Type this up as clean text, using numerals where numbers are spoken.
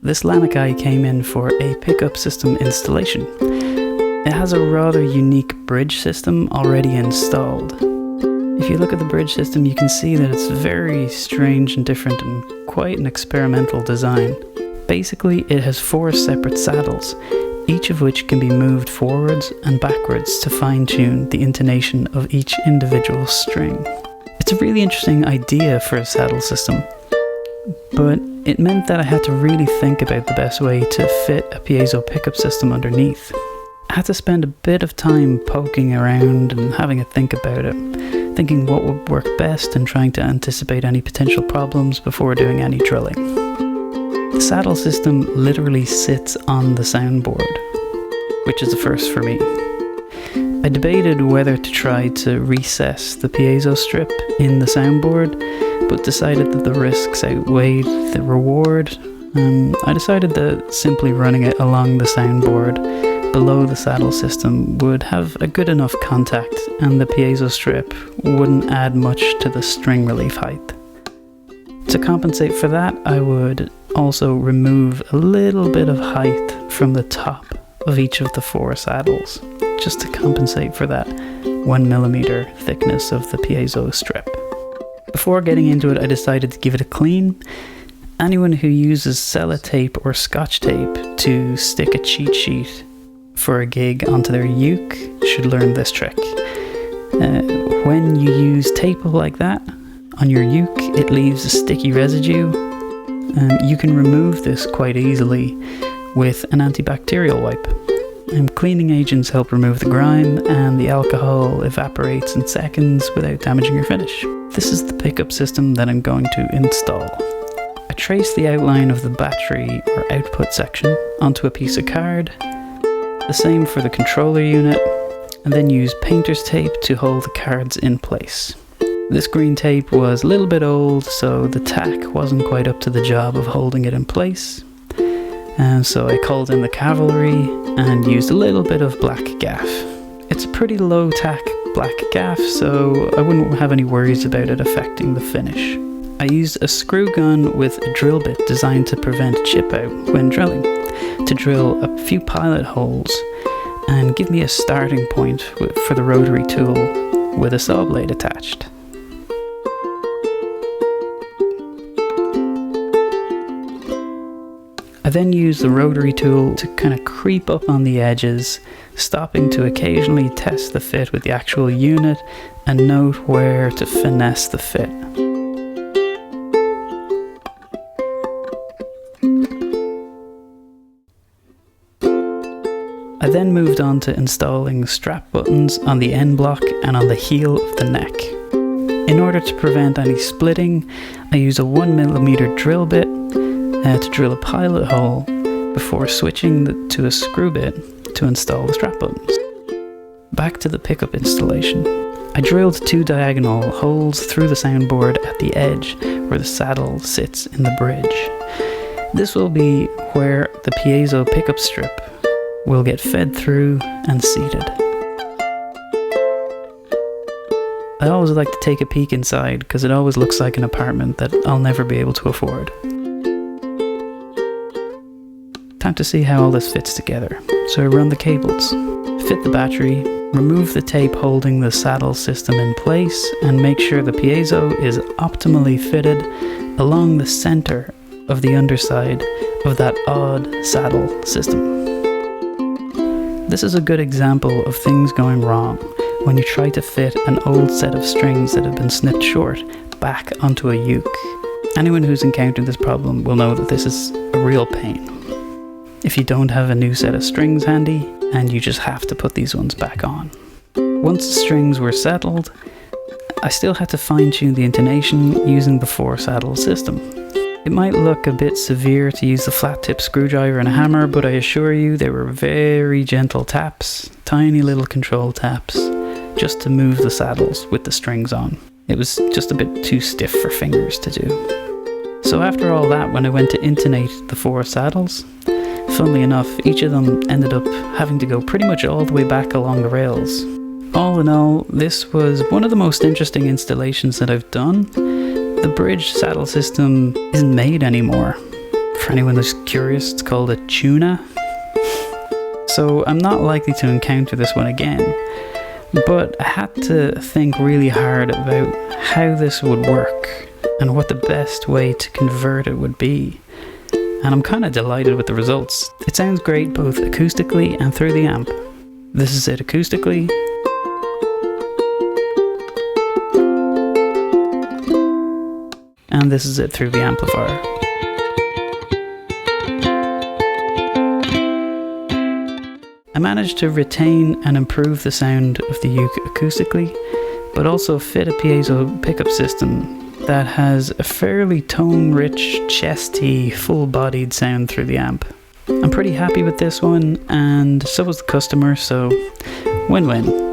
this Lanikai came in for a pickup system installation. It has a rather unique bridge system already installed. If you look at the bridge system, you can see that it's very strange and different and quite an experimental design. Basically, it has 4 separate saddles, each of which can be moved forwards and backwards to fine-tune the intonation of each individual string. It's a really interesting idea for a saddle system, but it meant that I had to really think about the best way to fit a piezo pickup system underneath. I had to spend a bit of time poking around and having a think about it, thinking what would work best and trying to anticipate any potential problems before doing any drilling. The saddle system literally sits on the soundboard, which is a first for me. I debated whether to try to recess the piezo strip in the soundboard, but decided that the risks outweighed the reward. I decided that simply running it along the soundboard below the saddle system would have a good enough contact, and the piezo strip wouldn't add much to the string relief height. To compensate for that, I would also remove a little bit of height from the top of each of the 4 saddles, just to compensate for that 1mm thickness of the piezo strip. Before getting into it, I decided to give it a clean. Anyone who uses sellotape or scotch tape to stick a cheat sheet for a gig onto their uke should learn this trick. When you use tape like that on your uke, it leaves a sticky residue. You can remove this quite easily with an antibacterial wipe. Cleaning agents help remove the grime, and the alcohol evaporates in seconds without damaging your finish. This is the pickup system that I'm going to install. I trace the outline of the battery or output section onto a piece of card, the same for the controller unit, and then use painter's tape to hold the cards in place. This green tape was a little bit old, so the tack wasn't quite up to the job of holding it in place. And so I called in the cavalry and used a little bit of black gaff. It's a pretty low tack black gaff, so I wouldn't have any worries about it affecting the finish. I used a screw gun with a drill bit designed to prevent chip out when drilling, to drill a few pilot holes and give me a starting point for the rotary tool with a saw blade attached. I then use the rotary tool to kind of creep up on the edges, stopping to occasionally test the fit with the actual unit and note where to finesse the fit. I then moved on to installing strap buttons on the end block and on the heel of the neck. In order to prevent any splitting, I use a 1mm drill bit to drill a pilot hole before switching to a screw bit to install the strap buttons. Back to the pickup installation. I drilled 2 diagonal holes through the soundboard at the edge where the saddle sits in the bridge. This will be where the piezo pickup strip will get fed through and seated. I always like to take a peek inside because it always looks like an apartment that I'll never be able to afford. Time to see how all this fits together. So I run the cables, fit the battery, remove the tape holding the saddle system in place, and make sure the piezo is optimally fitted along the center of the underside of that odd saddle system. This is a good example of things going wrong when you try to fit an old set of strings that have been snipped short back onto a uke. Anyone who's encountered this problem will know that this is a real pain. If you don't have a new set of strings handy, and you just have to put these ones back on. Once the strings were settled, I still had to fine-tune the intonation using the 4-saddle system. It might look a bit severe to use the flat-tip screwdriver and a hammer, but I assure you they were very gentle taps, tiny little control taps, just to move the saddles with the strings on. It was just a bit too stiff for fingers to do. So after all that, when I went to intonate the 4 saddles, funnily enough, each of them ended up having to go pretty much all the way back along the rails. All in all, this was one of the most interesting installations that I've done. The bridge saddle system isn't made anymore For anyone that's curious, it's called a Tuna. So I'm not likely to encounter this one again, but I had to think really hard about how this would work and what the best way to convert it would be. And I'm kind of delighted with the results. It sounds great both acoustically and through the amp. This is it acoustically. And this is it through the amplifier. I managed to retain and improve the sound of the uke acoustically, but also fit a piezo pickup system that has a fairly tone-rich, chesty, full-bodied sound through the amp. I'm pretty happy with this one, and so was the customer, so win-win.